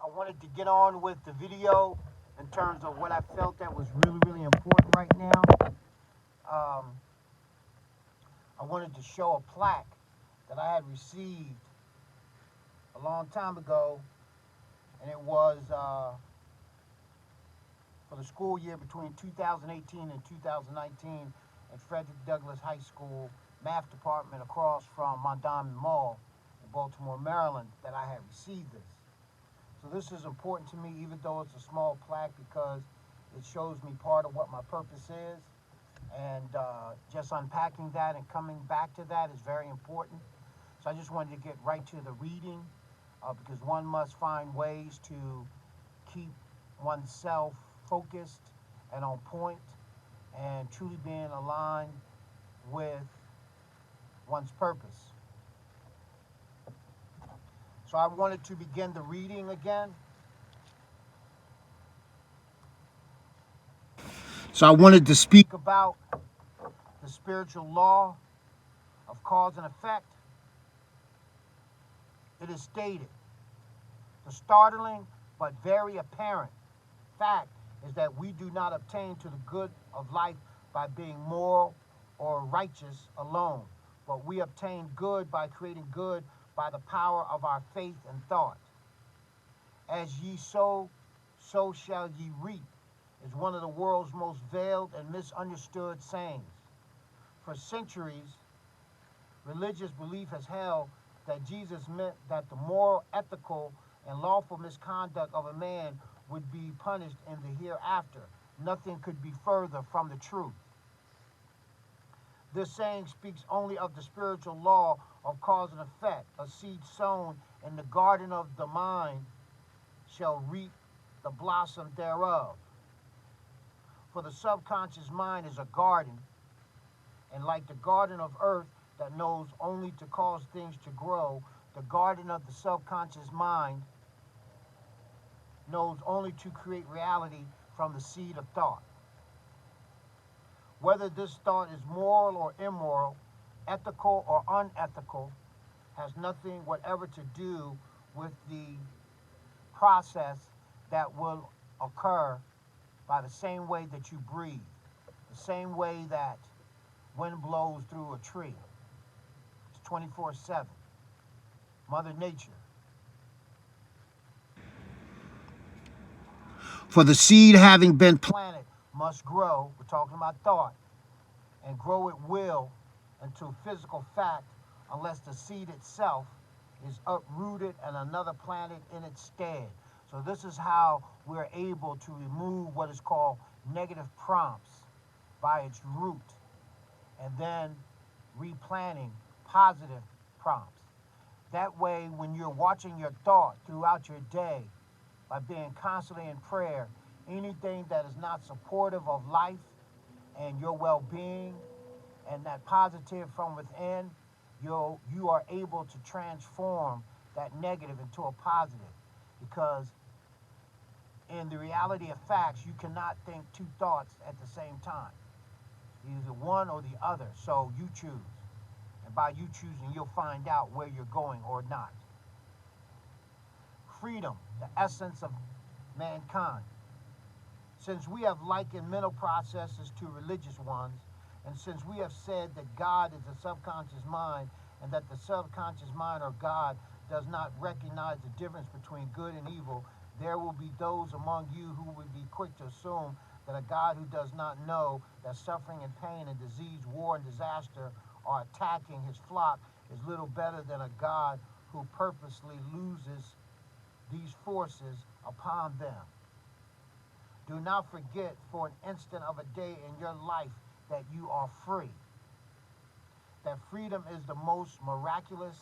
I wanted to get on with the video in terms of what I felt that was really, really important right now. Um, I wanted to show a plaque that I had received a long time ago, and it was for the school year between 2018 and 2019 at Frederick Douglass High School math department across from Mondawmin Mall in Baltimore, Maryland, that I had received this. So this is important to me, even though it's a small plaque, because it shows me part of what my purpose is. And just unpacking that and coming back to that is very important. So I just wanted to get right to the reading, because one must find ways to keep oneself focused and on point and truly being aligned with one's purpose. So I wanted to begin the reading again. So I wanted to speak about the spiritual law of cause and effect. It is stated, the startling but very apparent fact is that we do not obtain to the good of life by being moral or righteous alone, but we obtain good by creating good by the power of our faith and thought. As ye sow, so shall ye reap, is one of the world's most veiled and misunderstood sayings. For centuries, religious belief has held that Jesus meant that the moral, ethical, and lawful misconduct of a man would be punished in the hereafter. Nothing could be further from the truth. This saying speaks only of the spiritual law of cause and effect. A seed sown in the garden of the mind shall reap the blossom thereof. For the subconscious mind is a garden, and like the garden of earth that knows only to cause things to grow, the garden of the subconscious mind knows only to create reality from the seed of thought. Whether this thought is moral or immoral, ethical or unethical, has nothing whatever to do with the process that will occur by the same way that you breathe, the same way that wind blows through a tree. It's 24/7. Mother Nature. For the seed having been planted must grow, we're talking about thought, and grow it will into physical fact unless the seed itself is uprooted and another planted in its stead. So this is how we're able to remove what is called negative prompts by its root, and then replanting positive prompts. That way, when you're watching your thought throughout your day, by being constantly in prayer, anything that is not supportive of life and your well-being and that positive from within, you are able to transform that negative into a positive, because in the reality of facts, you cannot think two thoughts at the same time, either one or the other. So you choose, and by you choosing, you'll find out where you're going or not. Freedom, the essence of mankind. Since we have likened mental processes to religious ones, and since we have said that God is the subconscious mind, and that the subconscious mind or God does not recognize the difference between good and evil, there will be those among you who would be quick to assume that a God who does not know that suffering and pain and disease, war and disaster are attacking his flock is little better than a God who purposely loses these forces upon them. Do not forget for an instant of a day in your life that you are free. That freedom is the most miraculous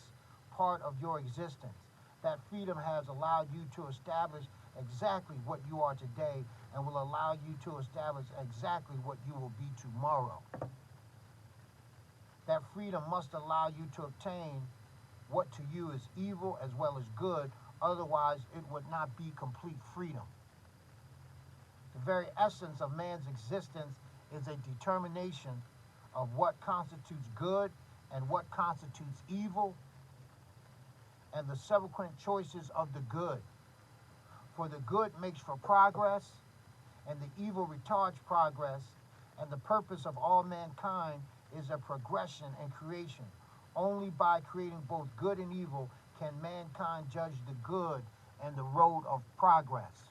part of your existence. That freedom has allowed you to establish exactly what you are today and will allow you to establish exactly what you will be tomorrow. That freedom must allow you to obtain what to you is evil as well as good, otherwise it would not be complete freedom. The very essence of man's existence is a determination of what constitutes good and what constitutes evil, and the subsequent choices of the good. For the good makes for progress, and the evil retards progress, and the purpose of all mankind is a progression and creation. Only by creating both good and evil can mankind judge the good and the road of progress.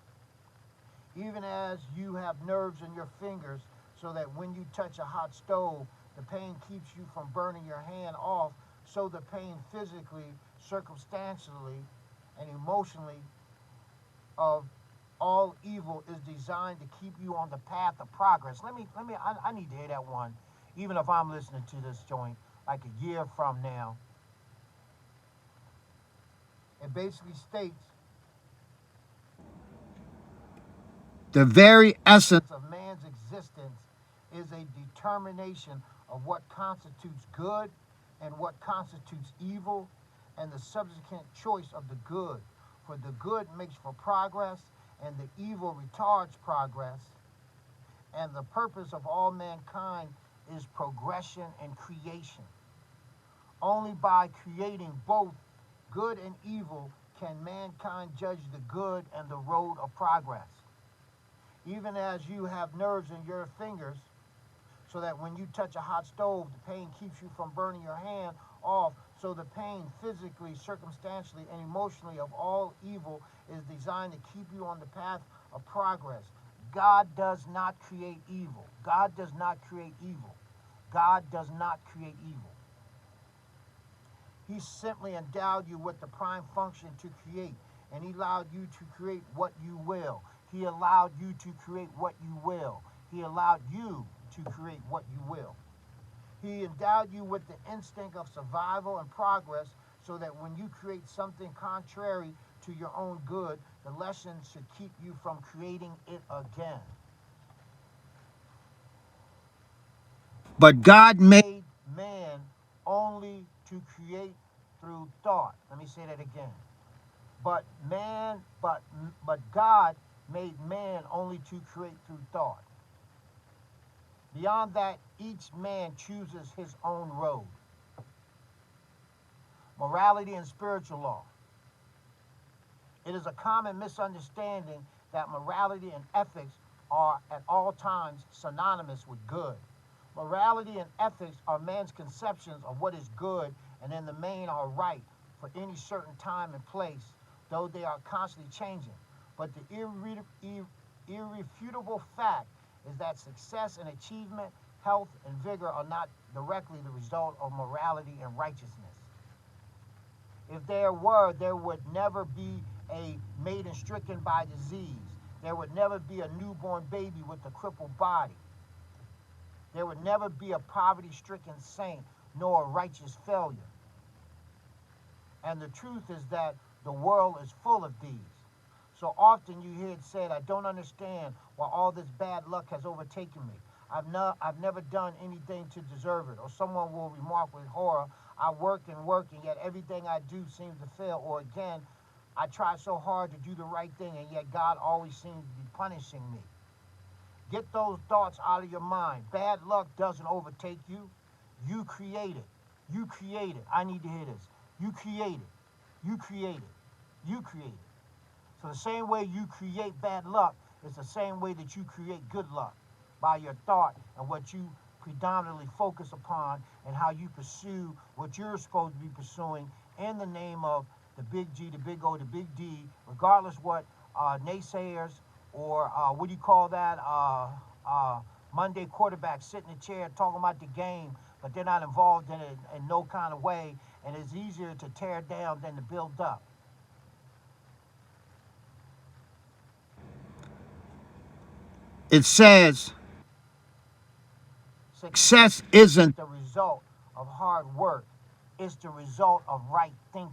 Even as you have nerves in your fingers, so that when you touch a hot stove, the pain keeps you from burning your hand off, so the pain physically, circumstantially, and emotionally of all evil is designed to keep you on the path of progress. I need to hear that one, even if I'm listening to this joint like a year from now. It basically states the very essence of man's existence is a determination of what constitutes good and what constitutes evil, and the subsequent choice of the good. For the good makes for progress, and the evil retards progress, and the purpose of all mankind is progression and creation. Only by creating both good and evil can mankind judge the good and the road of progress. Even as you have nerves in your fingers, so that when you touch a hot stove, the pain keeps you from burning your hand off, so the pain physically, circumstantially, and emotionally of all evil is designed to keep you on the path of progress. God does not create evil. God does not create evil. God does not create evil. He simply endowed you with the prime function to create, and he allowed you to create what you will. He allowed you to create what you will. He allowed you to create what you will. He endowed you with the instinct of survival and progress, so that when you create something contrary to your own good, the lesson should keep you from creating it again. But God made man only to create through thought. Let me say that again. But God made man only to create through thought. Beyond that, each man chooses his own road. Morality and spiritual law. It is a common misunderstanding that morality and ethics are at all times synonymous with good. Morality and ethics are man's conceptions of what is good and in the main are right for any certain time and place, though they are constantly changing. But the irrefutable fact is that success and achievement, health and vigor are not directly the result of morality and righteousness. If there were, there would never be a maiden stricken by disease. There would never be a newborn baby with a crippled body. There would never be a poverty-stricken saint nor a righteous failure. And the truth is that the world is full of these. So often you hear it said, I don't understand why all this bad luck has overtaken me. I've never done anything to deserve it. Or someone will remark with horror, I work, and yet everything I do seems to fail. Or again, I try so hard to do the right thing, and yet God always seems to be punishing me. Get those thoughts out of your mind. Bad luck doesn't overtake you. You create it. You create it. I need to hear this. You create it. You create it. You create it. So the same way you create bad luck is the same way that you create good luck, by your thought and what you predominantly focus upon and how you pursue what you're supposed to be pursuing in the name of the big G, the big O, the big D, regardless what naysayers or what do you call that, Monday quarterbacks sit in the chair talking about the game, but they're not involved in it in no kind of way, and it's easier to tear down than to build up. It says success isn't the result of hard work, it's the result of right thinking.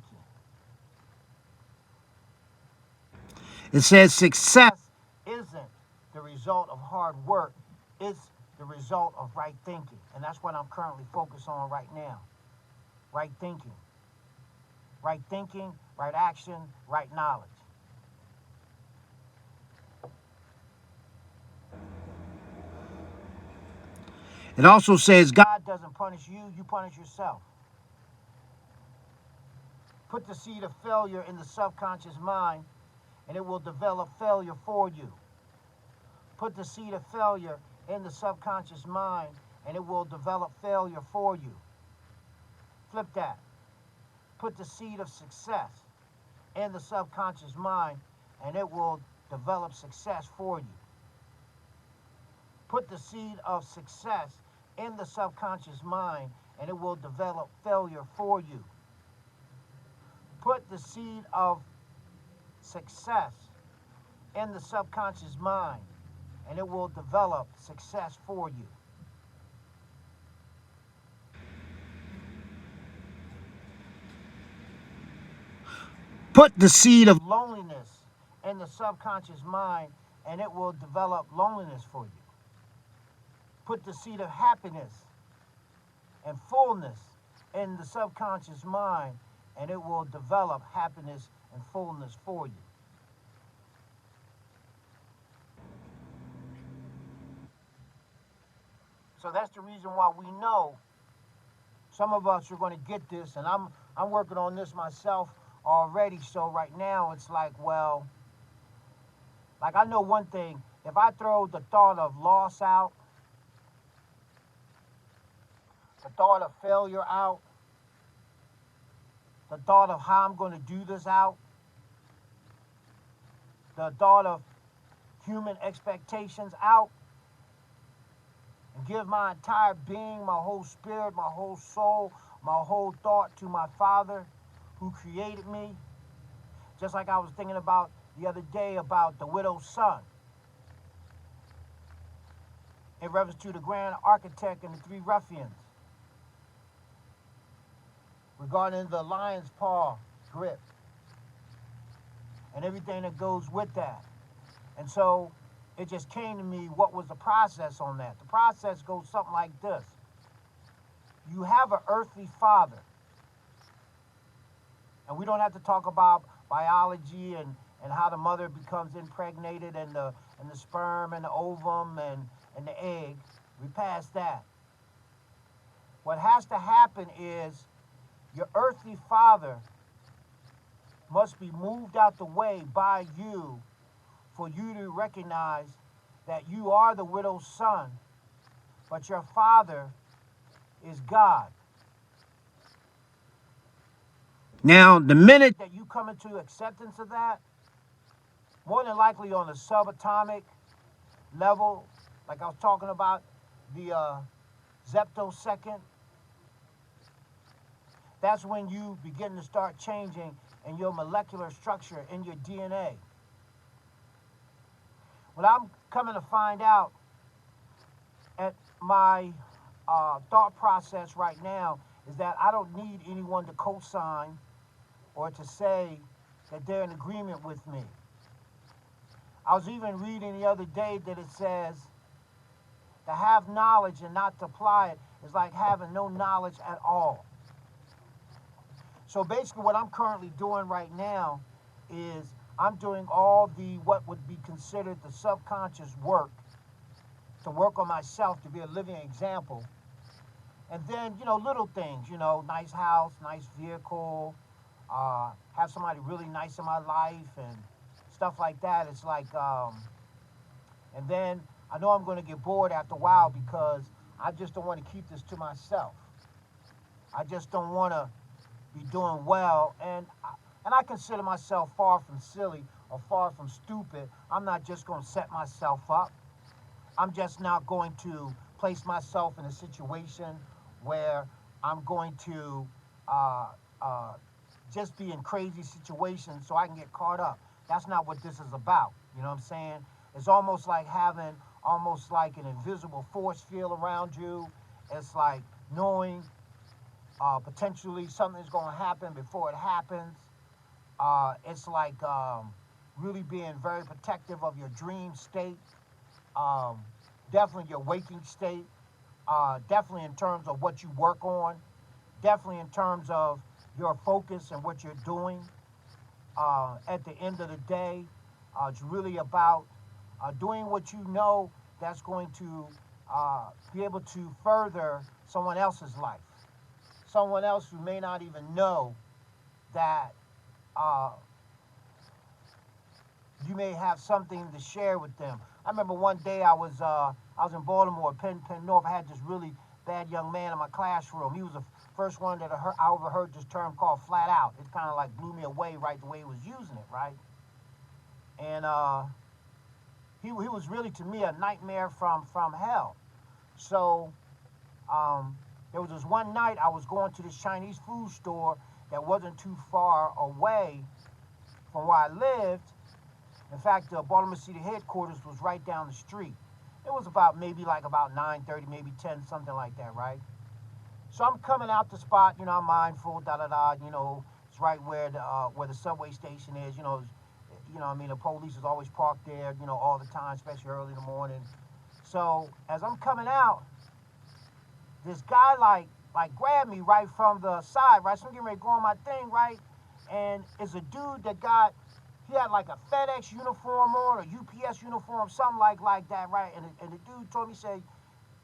It says success isn't the result of hard work, it's the result of right thinking. And that's what I'm currently focused on right now. Right thinking. Right thinking, right action, right knowledge. It also says God doesn't punish you, you punish yourself. Put the seed of failure in the subconscious mind, and it will develop failure for you. Put the seed of failure in the subconscious mind, and it will develop failure for you. Flip that. Put the seed of success in the subconscious mind, and it will develop success for you. Put the seed of success in the subconscious mind, and it will develop failure for you. Put the seed of success in the subconscious mind, and it will develop success for you. Put the seed of loneliness in the subconscious mind, and it will develop loneliness for you. Put the seed of happiness and fullness in the subconscious mind, and it will develop happiness and fullness for you. So that's the reason why we know some of us are going to get this, and I'm working on this myself already. So right now it's like, well, like I know one thing: if I throw the thought of loss out, the thought of failure out, the thought of how I'm going to do this out, the thought of human expectations out, and give my entire being, my whole spirit, my whole soul, my whole thought to my Father who created me. Just like I was thinking about the other day about the widow's son, in reference to the grand architect and the three ruffians, regarding the lion's paw grip and everything that goes with that. And so it just came to me, what was the process on that? The process goes something like this. You have an earthly father, and we don't have to talk about biology and how the mother becomes impregnated and the sperm and the ovum and the egg. We passed that. What has to happen is your earthly father must be moved out the way by you for you to recognize that you are the widow's son, but your father is God. Now, the minute that you come into acceptance of that, more than likely on the subatomic level, like I was talking about, the zeptosecond, that's when you begin to start changing in your molecular structure, in your DNA. What I'm coming to find out at my thought process right now is that I don't need anyone to co-sign or to say that they're in agreement with me. I was even reading the other day that it says to have knowledge and not to apply it is like having no knowledge at all. So basically what I'm currently doing right now is I'm doing all the what would be considered the subconscious work to work on myself to be a living example. And then, little things, nice house, nice vehicle, have somebody really nice in my life and stuff like that. It's like, and then I know I'm going to get bored after a while because I just don't want to keep this to myself. I just don't want to be doing well. And I consider myself far from silly or far from stupid. I'm not just going to set myself up. I'm just not going to place myself in a situation where I'm going to just be in crazy situations so I can get caught up. That's not what this is about. You know what I'm saying? It's almost like having almost like an invisible force field around you. It's like knowing potentially something's going to happen before it happens. It's like really being very protective of your dream state. Definitely your waking state, definitely in terms of what you work on, definitely in terms of your focus and what you're doing. At the end of the day, it's really about doing what you know that's going to be able to further someone else's life. Someone else who may not even know that you may have something to share with them. I remember one day I was in Baltimore, Penn North. I had this really bad young man in my classroom. He was the first one that I overheard this term called flat out. It kind of like blew me away, right, the way he was using it, right? And he was really, to me, a nightmare from hell. So there was this one night I was going to this Chinese food store that wasn't too far away from where I lived. In fact, the Baltimore City headquarters was right down the street. It was about maybe like about 9:30, maybe 10, something like that, right? So I'm coming out the spot, you know, I'm mindful, you know, it's right where the subway station is, you know, I mean, the police is always parked there, you know, all the time, especially early in the morning. So as I'm coming out, this guy like grabbed me right from the side, right? So I'm getting ready to go on my thing, right? And it's a dude that he had like a FedEx uniform on, a UPS uniform, something like that, right? And the dude told me, say,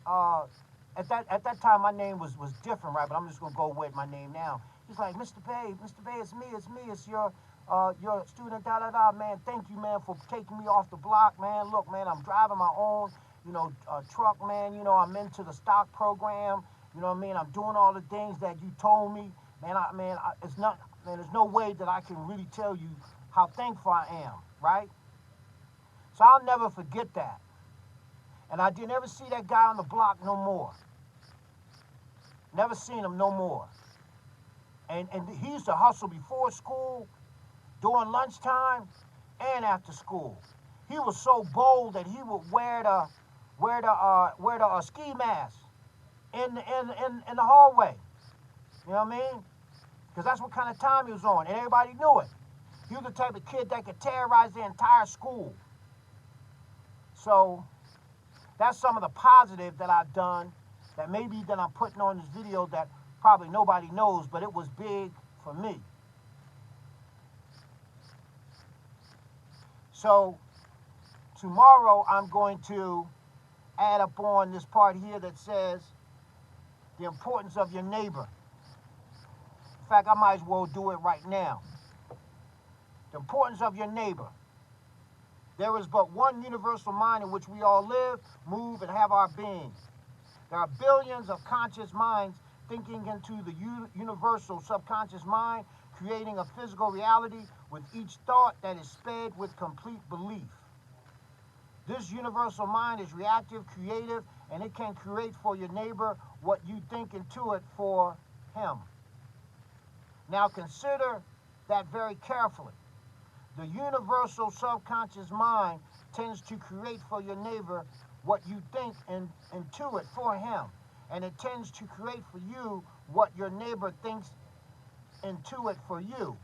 at that time my name was different, right? But I'm just gonna go with my name now. He's like, Mr. Bay, it's me, it's your student, man. Thank you, man, for taking me off the block, man. Look, man, I'm driving my own, you know, truck, man. You know, I'm into the stock program. You know what I mean? I'm doing all the things that you told me, man. It's not, man. There's no way that I can really tell you how thankful I am, right? So I'll never forget that. And I didn't ever see that guy on the block no more. Never seen him no more. And he used to hustle before school, during lunchtime, and after school. He was so bold that he would wear the ski mask in the hallway. You know what I mean? Because that's what kind of time he was on, and everybody knew it. He was the type of kid that could terrorize the entire school. So that's some of the positive that I've done that maybe that I'm putting on this video that probably nobody knows, but it was big for me. So tomorrow I'm going to add up on this part here that says the importance of your neighbor. In fact, I might as well do it right now. The importance of your neighbor. There is but one universal mind in which we all live, move, and have our being. There are billions of conscious minds thinking into the universal subconscious mind, creating a physical reality with each thought that is sped with complete belief. This universal mind is reactive, creative, and it can create for your neighbor what you think into it for him. Now consider that very carefully. The universal subconscious mind tends to create for your neighbor what you think into it for him. And it tends to create for you what your neighbor thinks into it for you.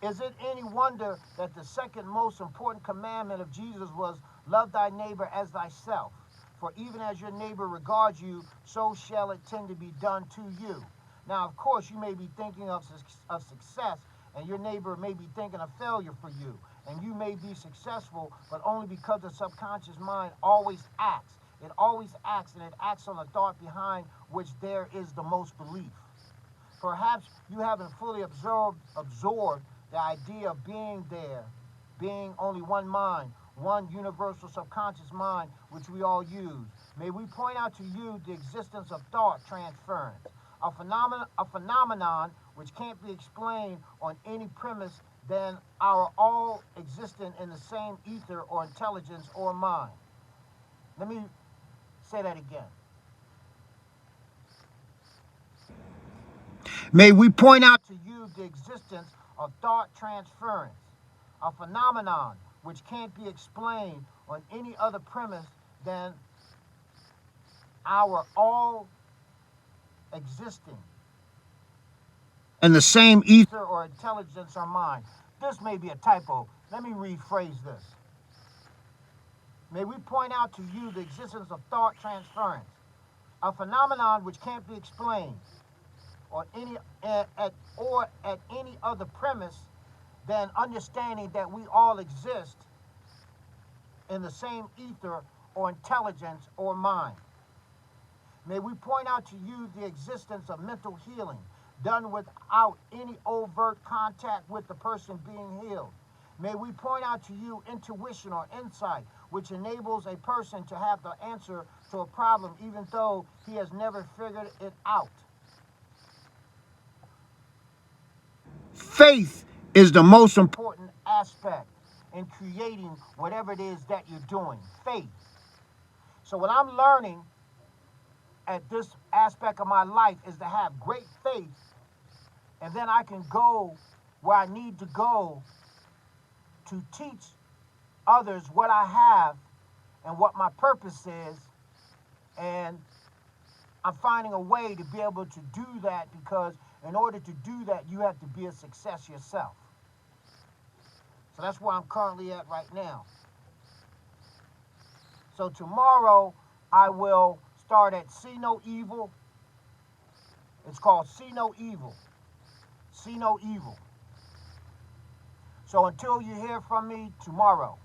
Is it any wonder that the second most important commandment of Jesus was love thy neighbor as thyself? For even as your neighbor regards you, so shall it tend to be done to you. Now, of course, you may be thinking of success, and your neighbor may be thinking of failure for you. And you may be successful, but only because the subconscious mind always acts. It always acts, and it acts on the thought behind which there is the most belief. Perhaps you haven't fully absorbed the idea of being there, being only one mind, one universal subconscious mind, which we all use. May we point out to you the existence of thought transference, a phenomenon which can't be explained on any premise than our all existing in the same ether or intelligence or mind. Let me say that again. May we point out to you the existence of thought transference, a phenomenon which can't be explained on any other premise than our all existing in the same ether or intelligence or mind. This may be a typo. Let me rephrase this. May we point out to you the existence of thought transference, a phenomenon which can't be explained or at any other premise than understanding that we all exist in the same ether or intelligence or mind. May we point out to you the existence of mental healing done without any overt contact with the person being healed. May we point out to you intuition or insight, which enables a person to have the answer to a problem even though he has never figured it out. Faith is the most important aspect in creating whatever it is that you're doing. Faith. So what I'm learning at this aspect of my life is to have great faith, and then I can go where I need to go to teach others what I have and what my purpose is. And I'm finding a way to be able to do that, because in order to do that, you have to be a success yourself. So that's where I'm currently at right now. So tomorrow I will start at See No Evil. It's called See No Evil. See No Evil. So until you hear from me tomorrow,